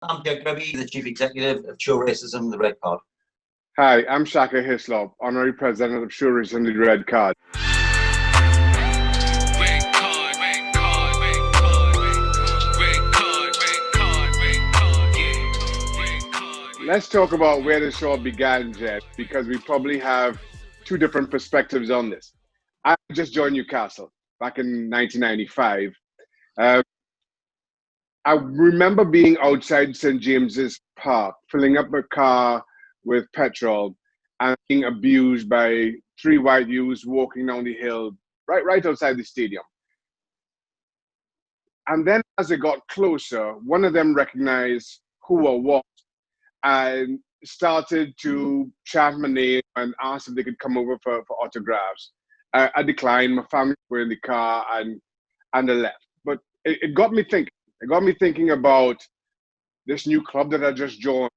I'm Ged Grebby, the Chief Executive of Show Racism, the Red Card. Hi, I'm Shaka Hislop, Honorary President of Showers and the Red Card. Let's talk about where the show began, Jed, because we probably have two different perspectives on this. I just joined Newcastle back in 1995. I remember being outside St. James's Park, filling up my car with petrol and being abused by three white youths walking down the hill right outside the stadium. And then as it got closer, one of them recognized who I was and started to chant my name and ask if they could come over for autographs. I declined. My family were in the car and I left. But it got me thinking. It got me thinking about this new club that I just joined.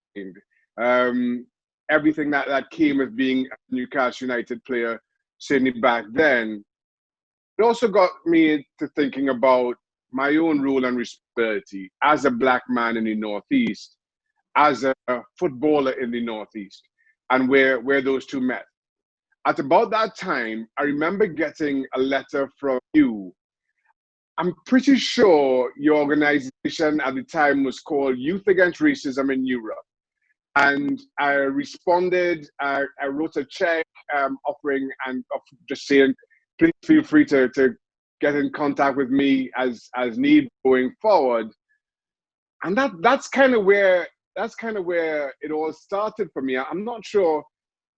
Everything that came with being a Newcastle United player, certainly back then. It also got me to thinking about my own role and responsibility as a black man in the Northeast, as a footballer in the Northeast, and where those two met. At about that time, I remember getting a letter from you. I'm pretty sure your organization at the time was called Youth Against Racism in Europe. And I responded, I wrote a check offering and just saying, please feel free to get in contact with me as need going forward. And that's kind of where it all started for me. I'm not sure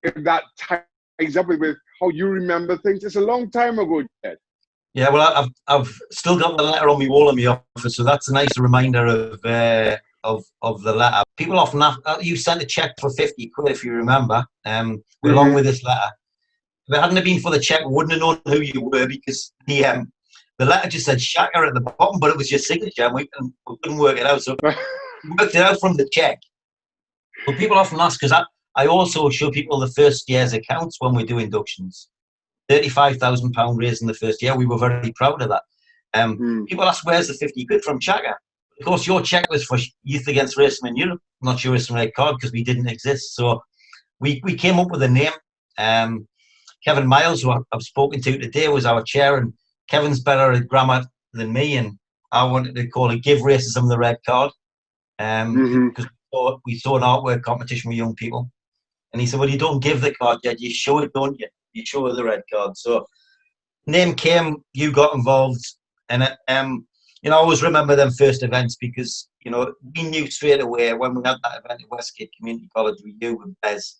if that ties up with how you remember things. It's a long time ago, Jed. Yeah, well, I've still got the letter on my wall in my office, so that's a nice reminder of the letter. People often ask, you sent a check for 50 quid, if you remember, along with this letter. If it hadn't been for the check, we wouldn't have known who you were, because the letter just said Shaka at the bottom, but it was your signature, and we couldn't work it out. So we worked it out from the check. But people often ask, because I also show people the first year's accounts when we do inductions. £35,000 raised in the first year. We were very proud of that. People ask, where's the 50 quid from Shaka? Of course, your check was for Youth Against Racism in Europe, not Show Racism Red Card, because we didn't exist. So we came up with a name. Kevin Miles, who I've spoken to today, was our chair, and Kevin's better at grammar than me, and I wanted to call it Give Racism the Red Card, because we saw an artwork competition with young people. And he said, well, you don't give the card yet, you show it, don't you? You show the red card. So name came, you got involved, and I always remember them first events, because we knew straight away when we had that event at Westgate Community College with you and Bez,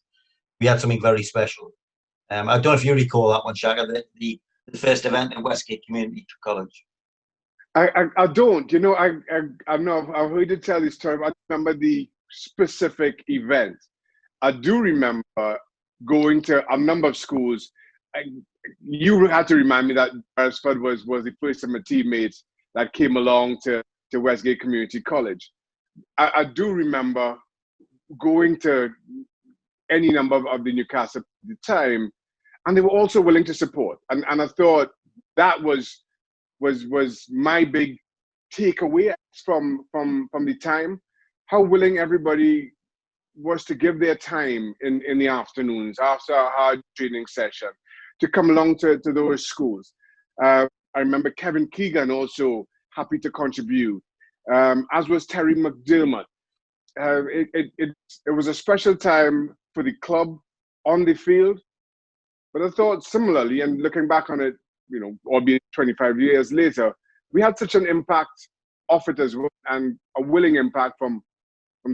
we had something very special. I don't know if you recall that one, Shaka, the first event at Westgate Community College. I don't. I've heard you tell this story, but I remember the specific event. I do remember going to a number of schools. You had to remind me that Beresford was the first of my teammates that came along to Westgate Community College. I do remember going to any number of the Newcastle at the time, and they were also willing to support. And I thought that was my big takeaway from the time, how willing everybody was to give their time in the afternoons after a hard training session to come along to those schools. I remember Kevin Keegan also happy to contribute, as was Terry McDermott. It was a special time for the club on the field, but I thought similarly, and looking back on it, albeit 25 years later, we had such an impact off it as well, and a willing impact from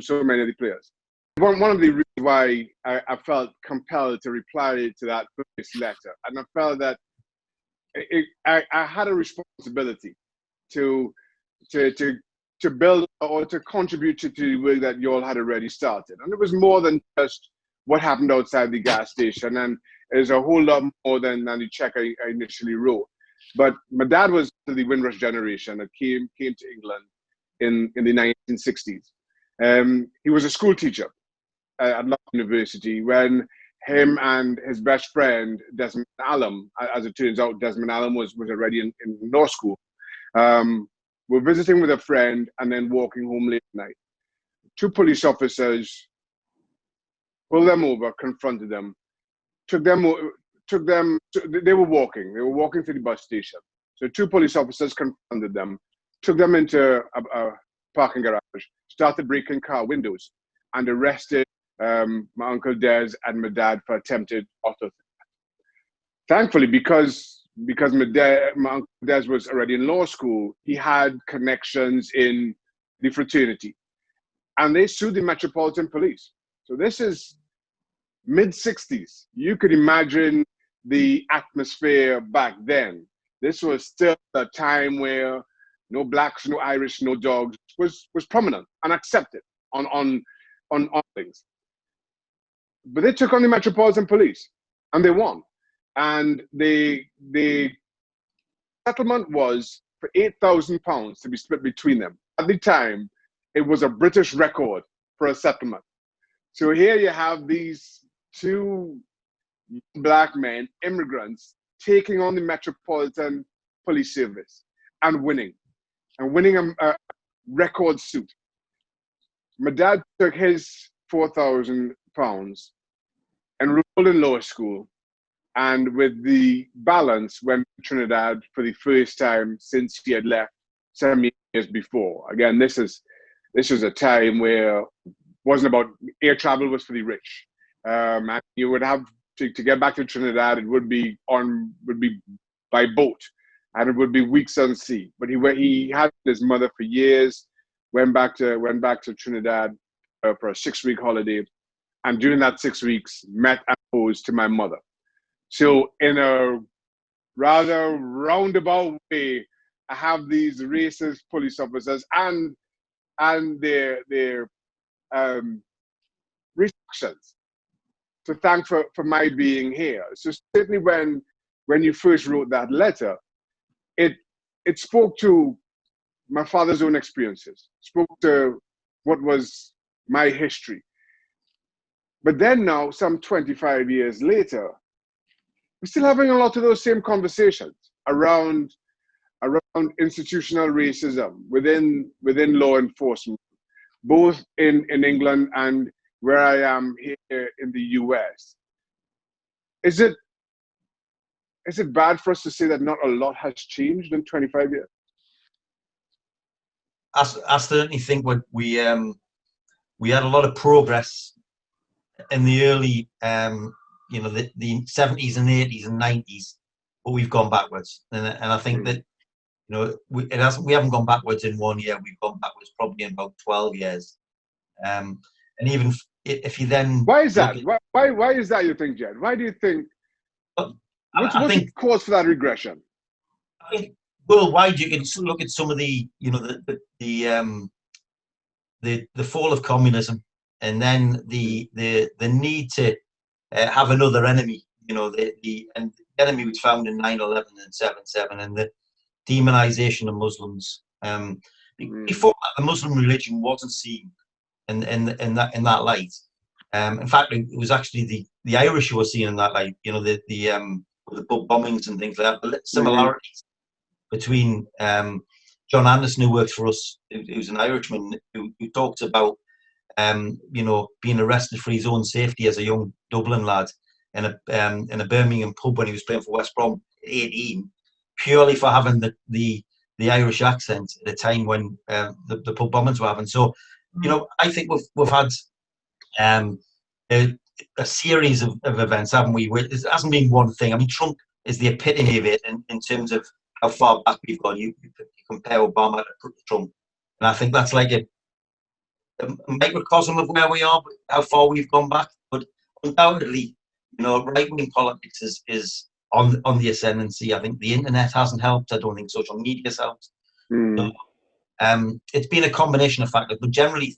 so many of the players. One of the reasons why I felt compelled to reply to that first letter, and I felt that I had a responsibility to build or to contribute to the work that you all had already started. And it was more than just what happened outside the gas station, and there's a whole lot more than the check I initially wrote. But my dad was the Windrush generation that came to England in the 1960s. He was a school teacher at London University when him and his best friend, Desmond Allen, as it turns out, Desmond Allen was already in law school, were visiting with a friend and then walking home late at night. two police officers pulled them over, confronted them, they were walking to the bus station. So two police officers confronted them, took them into a parking garage, started breaking car windows, and arrested my uncle Des and my dad for attempted auto theft. Thankfully, because my uncle Des was already in law school, he had connections in the fraternity, and they sued the Metropolitan Police. So this is mid-60s. You could imagine the atmosphere back then. This was still a time where no blacks, no Irish, no dogs was prominent and accepted on things. But they took on the Metropolitan Police and they won. And the settlement was for £8,000 to be split between them. At the time, it was a British record for a settlement. So here you have these two black men, immigrants, taking on the Metropolitan Police Service and winning a record suit. My dad took his £4,000, enrolled in law school, and with the balance went to Trinidad for the first time since he had left 7 years before. Again, this is a time where it wasn't about air travel, was for the rich. And you would have to get back to Trinidad. It would be by boat, and it would be weeks on sea. But he had his mother for years. Went back to Trinidad for a 6-week holiday, and during that 6 weeks, met and proposed to my mother. So in a rather roundabout way, I have these racist police officers and their restrictions to thank for my being here. So certainly when you first wrote that letter, it spoke to my father's own experiences, spoke to what was my history. But then now, some 25 years later, we're still having a lot of those same conversations around institutional racism within law enforcement, both in England and where I am here in the US. Is it bad for us to say that not a lot has changed in 25 years? I certainly think we had a lot of progress in the early, the 70s and 80s and 90s, but we've gone backwards. And I think that, we haven't gone backwards in 1 year. We've gone backwards probably in about 12 years. And even if you then... Why is that? Why is that, you think, Ged? Why do you think... What's the cause for that regression? I think worldwide, you can look at some of the fall of communism, and then the need to have another enemy. The enemy was found in 9/11 and 7/7, and the demonization of Muslims. Before that, the Muslim religion wasn't seen in that light. In fact, it was actually the Irish who were seen in that light. The pub bombings and things like that. But similarities between John Anderson, who works for us, who's an Irishman, who talked about being arrested for his own safety as a young Dublin lad in a Birmingham pub when he was playing for West Brom at 18, purely for having the Irish accent at a time when the pub bombings were happening. So, I think we've had a series of events, haven't we? Where it hasn't been one thing. I mean, Trump is the epitome of it in terms of how far back we've gone. You compare Obama to Trump, and I think that's like a microcosm of where we are, how far we've gone back. But undoubtedly, right-wing politics is on the ascendancy. I think the internet hasn't helped. I don't think social media has helped. So, it's been a combination of factors, but generally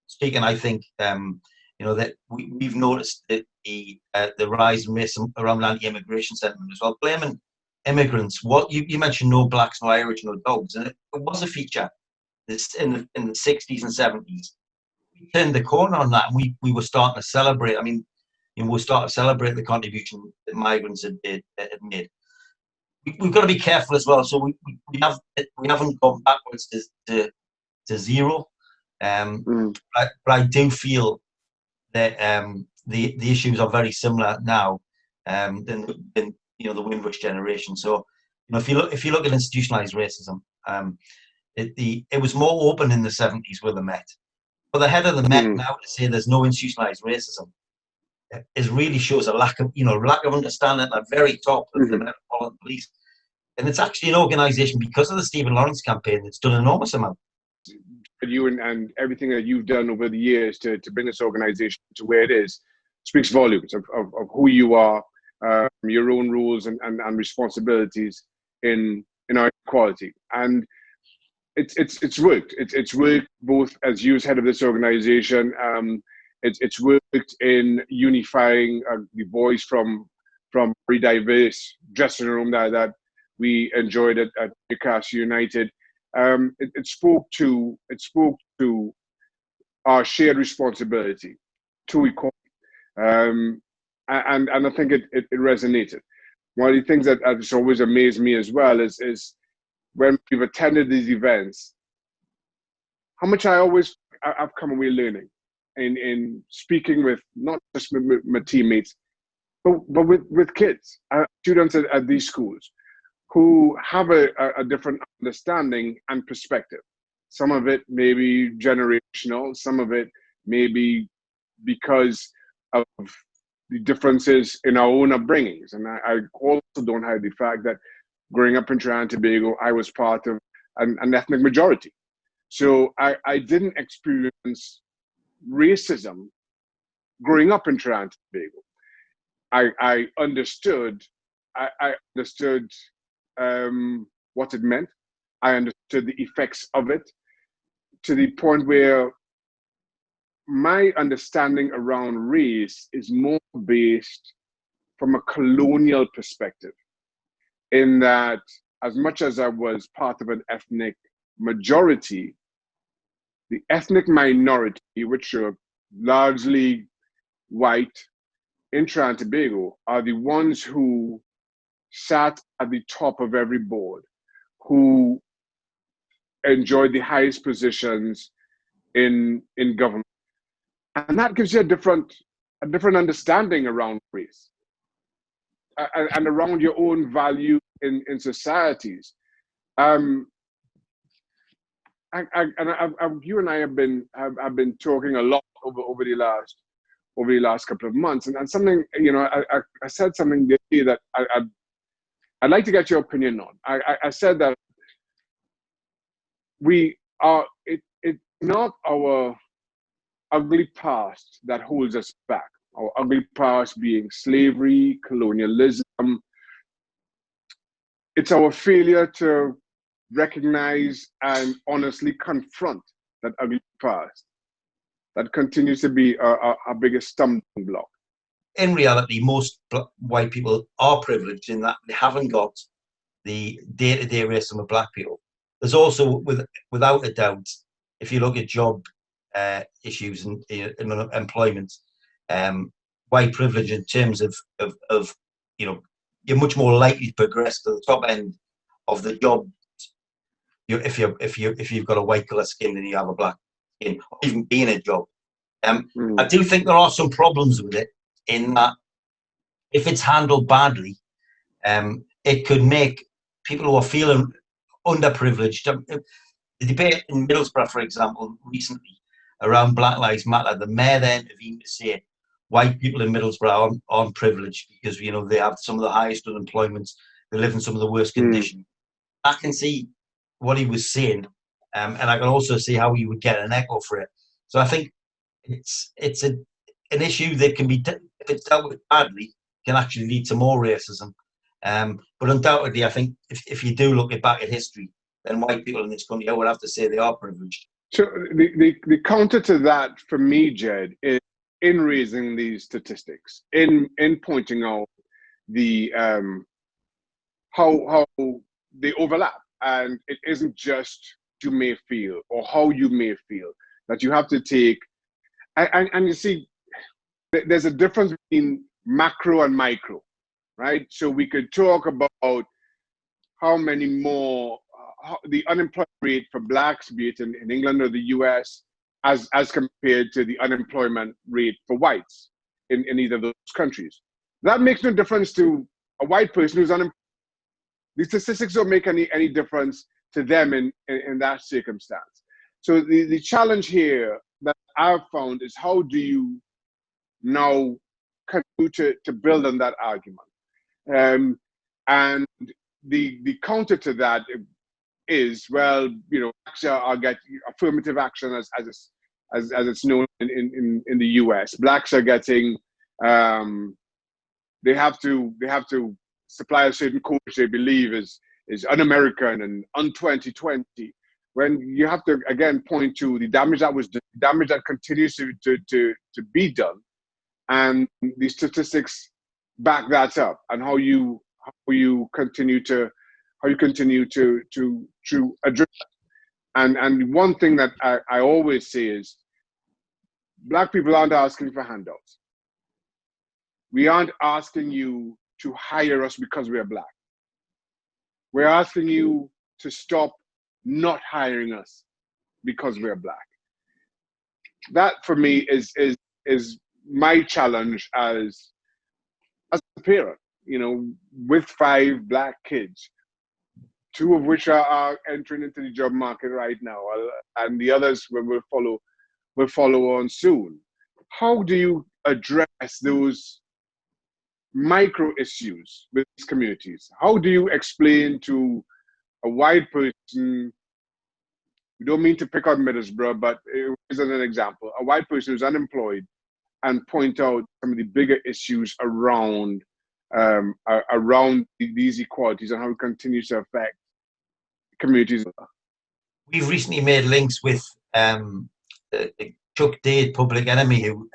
speaking, I think that we've noticed that the rise in racism around anti-immigration sentiment as well, blaming immigrants. What you mentioned, no blacks, no Irish, no dogs, and it was a feature in the 60s and 70s. We turned the corner on that, and we were starting to celebrate. I mean, we're starting to celebrate the contribution that migrants had made. We've got to be careful as well. So we haven't gone backwards to zero. But I do feel that the issues are very similar now than the Windrush generation. So if you look at institutionalized racism, it was more open in the 70s with the Met. But the head of the Met now to say there's no institutionalized racism really shows a lack of understanding at the very top of the Metropolitan Police. And it's actually an organization, because of the Stephen Lawrence campaign, that's done an enormous amount. You and everything that you've done over the years to bring this organization to where it is speaks volumes of who you are, your own rules and responsibilities in our equality. And it's worked. It's worked both as you as head of this organization. It's worked in unifying the voice from very diverse dressing room that we enjoyed at Newcastle United. It spoke to our shared responsibility to equality, and I think it resonated. One of the things that has always amazed me as well is when we've attended these events, how much I've come away learning in speaking with not just my teammates, but with kids, students at these schools who have a different understanding and perspective. Some of it may be generational, some of it may be because of the differences in our own upbringings. And I also don't hide the fact that growing up in Trinidad and Tobago, I was part of an ethnic majority. So I didn't experience racism growing up in Trinidad and Tobago. I understood what it meant. I understood the effects of it, to the point where my understanding around race is more based from a colonial perspective, in that as much as I was part of an ethnic majority, the ethnic minority, which are largely white in Trinidad and Tobago, are the ones who sat at the top of every board, who enjoyed the highest positions in government. And that gives you a different understanding around race and around your own value in societies. You and I have been talking a lot over the last couple of months, and something, I said something that I'd like to get your opinion on. I said that it's not our ugly past that holds us back. Our ugly past being slavery, colonialism. It's our failure to recognize and honestly confront that ugly past that continues to be our biggest stumbling block. In reality, most white people are privileged in that they haven't got the day-to-day racism of black people. There's also, without a doubt, if you look at job issues and employment, white privilege in terms of you're much more likely to progress to the top end of the job if you've got a white color skin than you have a black skin, or even be in a job. I do think there are some problems with it, in that if it's handled badly, it could make people who are feeling underprivileged. The debate in Middlesbrough, for example, recently around Black Lives Matter, the mayor there intervened to say white people in Middlesbrough aren't privileged because they have some of the highest unemployment, they live in some of the worst conditions. I can see what he was saying, and I can also see how he would get an echo for it. So I think it's an issue that can be, if it's dealt with badly, can actually lead to more racism. But undoubtedly, I think if you do look back at history, then white people in this country, I would have to say they are privileged. So the counter to that for me, Ged, is in raising these statistics, in pointing out the how they overlap, and it isn't just you may feel or how you may feel, that you have to take, and you see, there's a difference between macro and micro, right? So we could talk about how many more, the unemployment rate for blacks, be it in England or the US, as compared to the unemployment rate for whites in either of those countries. That makes no difference to a white person who's unemployed. The statistics don't make any difference to them in that circumstance. So the challenge here that I've found is, how do you now continue to build on that argument? And the counter to that is, well, you know, are getting affirmative action as it's known in the US. Blacks are getting they have to supply a certain code which they believe is un-American and un-2020. When you have to again point to the damage that continues to be done, and the statistics back that up, and how you continue to address. And one thing that I always say is, Black people aren't asking for handouts. We aren't asking you to hire us because we are Black. We're asking you to stop not hiring us because we're Black. That for me is my challenge as a parent, you know, with 5 Black kids, 2 of which are entering into the job market right now, and the others will follow on soon. How do you address those micro issues with these communities? How do you explain to a white person, we don't mean to pick on Middlesbrough, but as an example, a white person who's unemployed, and point out some of the bigger issues around these equalities and how it continues to affect communities? We've recently made links with Chuck Dade, Public Enemy, who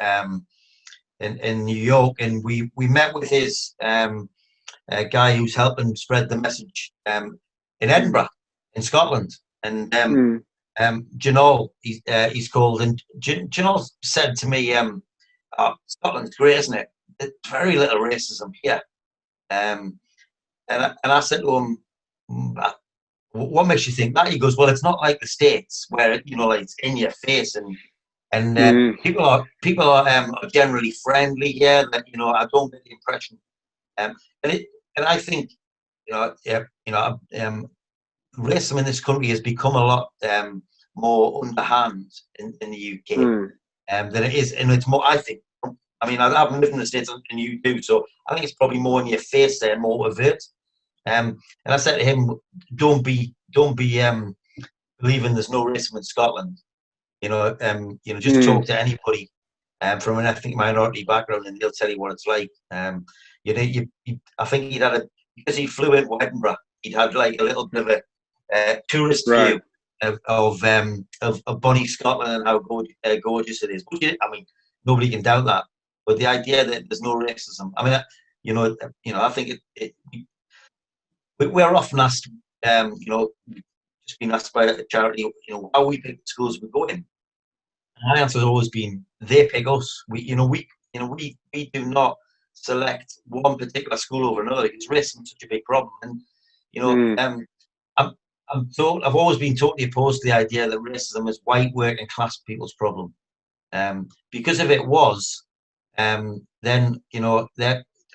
in New York, and we met with his guy who's helping spread the message in Edinburgh, in Scotland, and Janol, he's called, and Janol said to me, oh, Scotland's great, isn't it? There's very little racism here. And I said to him, what makes you think that? He goes, well, it's not like the States where, you know, like it's in your face, and people are generally friendly here. That, you know, I don't get the impression, and I think, racism in this country has become a lot more underhand in the UK than it is, and it's more, I think. I mean, I haven't lived in the States and you do, so I think it's probably more in your face there, more overt. And I said to him, don't be believing there's no racism in Scotland. Just talk to anybody from an ethnic minority background, and they'll tell you what it's like. I think because he flew into Edinburgh, he'd had like a little bit of a tourist view of Bonnie, Scotland, and how gorgeous it is. I mean, nobody can doubt that. But the idea that there's no racism, I mean, I think we're often asked, just being asked by a charity, how we pick the schools we go in. And my answer has always been, they pick us. We do not select one particular school over another, because racism is such a big problem. And I've always been totally opposed to the idea that racism is white working class people's problem. Because if it was, then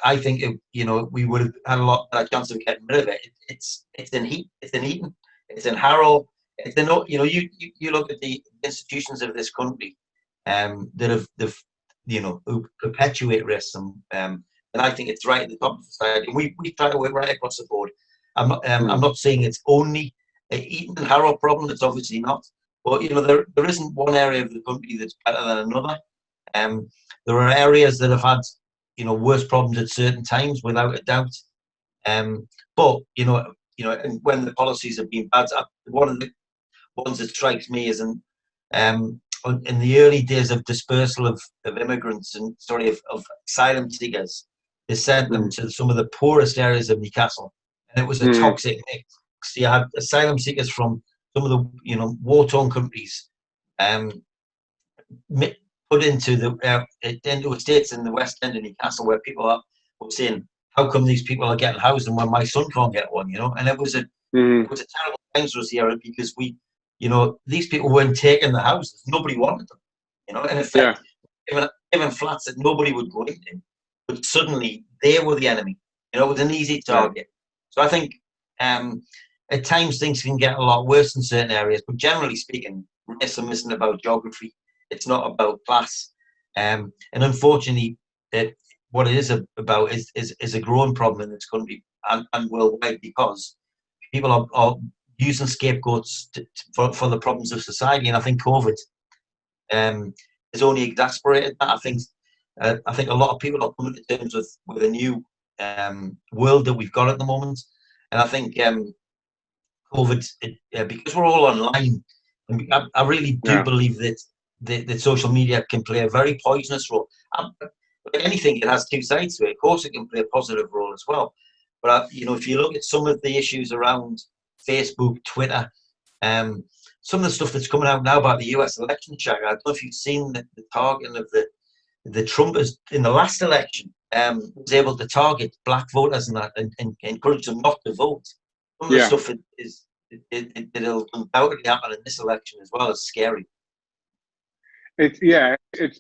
I think we would have had a lot of chance of getting rid of it. It's in Eton, it's in Harrow. It's in, you look at the institutions of this country that who perpetuate racism, and I think it's right at the top of society. And we try to work right across the board. I'm not saying it's only Eton and Harrow problem. It's obviously not. But there isn't one area of the country that's better than another. There are areas that have had worse problems at certain times, without a doubt. But and when the policies have been bad, one of the ones that strikes me is in the early days of dispersal of immigrants and of asylum seekers, they sent them to some of the poorest areas of Newcastle, and it was a toxic mix. You had asylum seekers from some of the war-torn countries, put into estates in the West End of Newcastle, where people were saying, "How come these people are getting housed and when my son can't get one?" And it was a terrible time for us here, because we you know, these people weren't taking the houses. Nobody wanted them. You know, in effect, given flats that nobody would go into, but suddenly they were the enemy. You know, it was an easy target. So I think at times things can get a lot worse in certain areas, but generally speaking, racism isn't about geography. It's not about class. And unfortunately, what it is about is a growing problem in this country and worldwide, because people are using scapegoats for the problems of society. And I think COVID has only exacerbated that. I think a lot of people are coming to terms with a new world that we've got at the moment. And I think COVID, because we're all online, I really do believe that social media can play a very poisonous role. Like anything, it has two sides to it. Of course, it can play a positive role as well. But you know, if you look at some of the issues around Facebook, Twitter, some of the stuff that's coming out now about the US election, Shaka, I don't know if you've seen the targeting of the Trumpers in the last election, was able to target black voters and that, and encourage them not to vote. Some of the stuff it'll undoubtedly happen in this election as well is scary. It's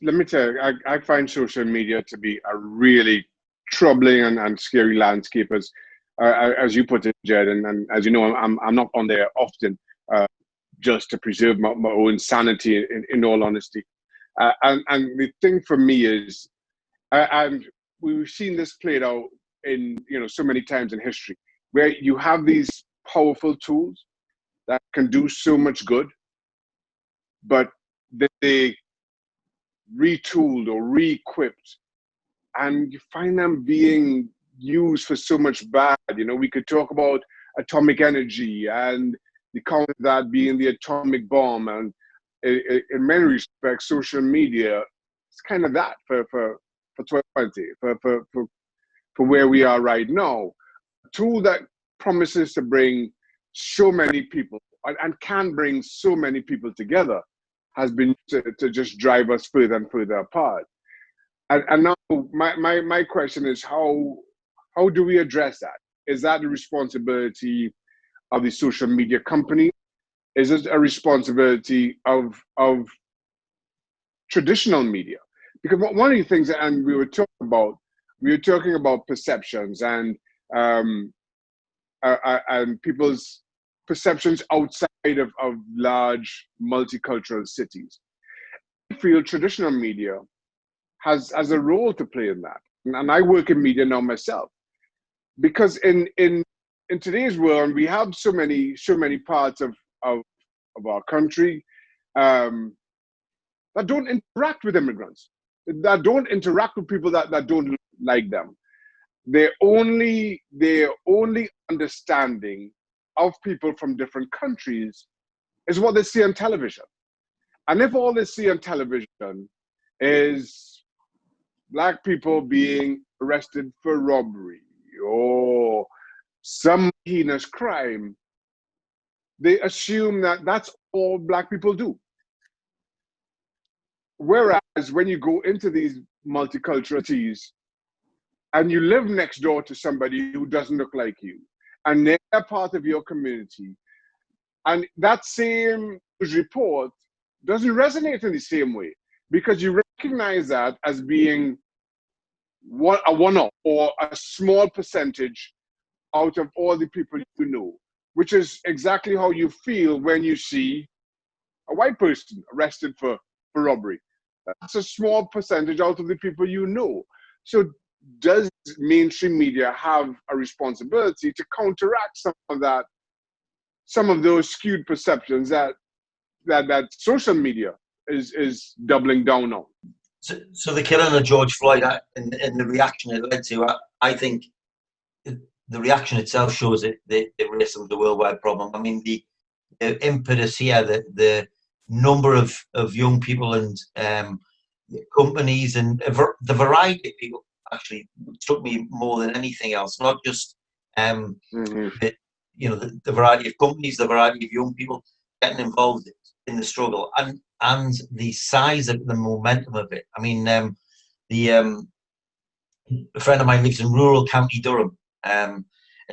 let me tell you, I find social media to be a really troubling and scary landscape, as you put it, Ged, and as you know, I'm not on there often, just to preserve my own sanity, in all honesty. And the thing for me is, and we've seen this played out in, you know, so many times in history, where you have these powerful tools that can do so much good, but they retooled or re-equipped, and you find them being used for so much bad. You know, we could talk about atomic energy and the counter of that being the atomic bomb, and in many respects, social media is kind of that for 2020, for where we are right now. A tool that promises to bring so many people and can bring so many people together has been to just drive us further and further apart. And now my question is, how do we address that? Is that the responsibility of the social media company? Is it a responsibility of traditional media? Because one of the things, and we were talking about perceptions and people's perceptions outside of large multicultural cities. I feel traditional media has a role to play in that. And I work in media now myself, because in today's world, we have so many parts of our country that don't interact with immigrants, that don't interact with people that don't look like them. Their only understanding of people from different countries is what they see on television. And if all they see on television is black people being arrested for robbery or some heinous crime, they assume that that's all black people do. Whereas when you go into these multicultural cities and you live next door to somebody who doesn't look like you, and they're part of your community, and that same report doesn't resonate in the same way, because you recognize that as being a one-off or a small percentage out of all the people you know, which is exactly how you feel when you see a white person arrested for robbery. That's a small percentage out of the people you know. So does mainstream media have a responsibility to counteract some of those skewed perceptions that social media is doubling down on? So the killing of George Floyd and the reaction it led to, I think the reaction itself shows the racism of the worldwide problem. I mean, the impetus here, the number of young people and companies and the variety of people actually struck me more than anything else. Not just the variety of companies, the variety of young people getting involved in the struggle, and the size of the momentum of it. I mean, a friend of mine lives in rural County Durham, and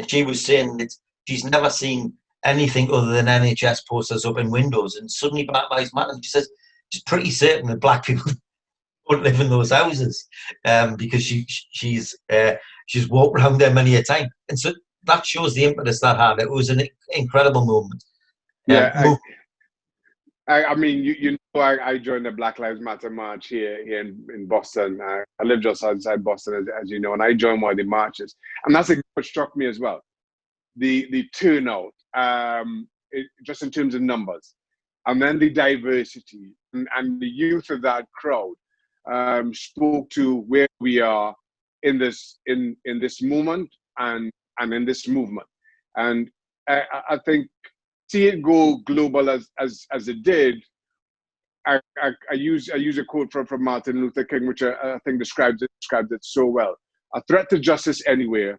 she was saying that she's never seen anything other than NHS posters up in windows, and suddenly Black Lives Matter. She says she's pretty certain that black people don't live in those houses, because she's walked around there many a time, and so that shows the impetus that had. It was an incredible moment. Yeah, I mean, you know, I joined the Black Lives Matter march here in Boston. I live just outside Boston, as you know, and I joined one of the marches, and that's what struck me as well. The turnout, just in terms of numbers, and then the diversity and the youth of that crowd spoke to where we are in this moment and in this movement. And I think see it go global as it did. I use a quote from Martin Luther King, which I think describes it so well. A threat to justice anywhere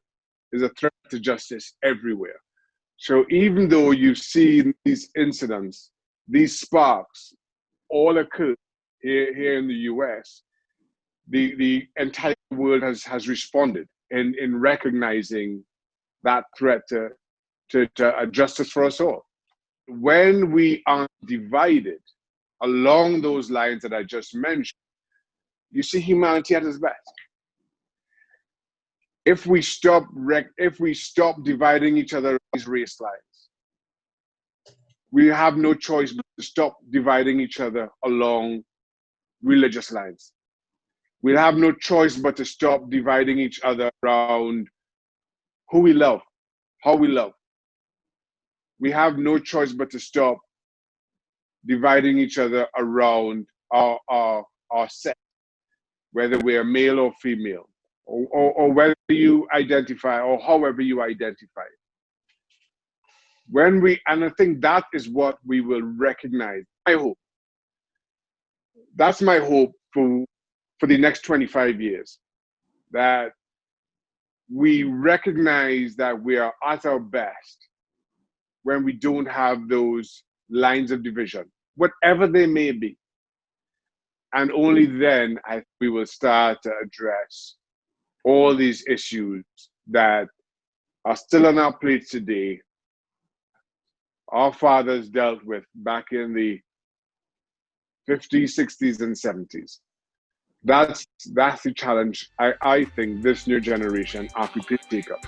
is a threat to justice everywhere. So even though you've seen these incidents, these sparks all occur here in the US, the entire world has responded in recognizing that threat to justice for us all. When we are divided along those lines that I just mentioned, you see humanity at its best. If we stop dividing each other along race lines, we have no choice but to stop dividing each other along religious lines. We have no choice but to stop dividing each other around who we love, how we love. We have no choice but to stop dividing each other around our sex, whether we're male or female, or whether you identify, or however you identify. And I think that is what we will recognize. I hope. That's my hope for the next 25 years, that we recognize that we are at our best when we don't have those lines of division, whatever they may be. And only then we will start to address all these issues that are still on our plates today, our fathers dealt with back in the 50s, 60s, and 70s. That's the challenge I think this new generation are prepared to take up.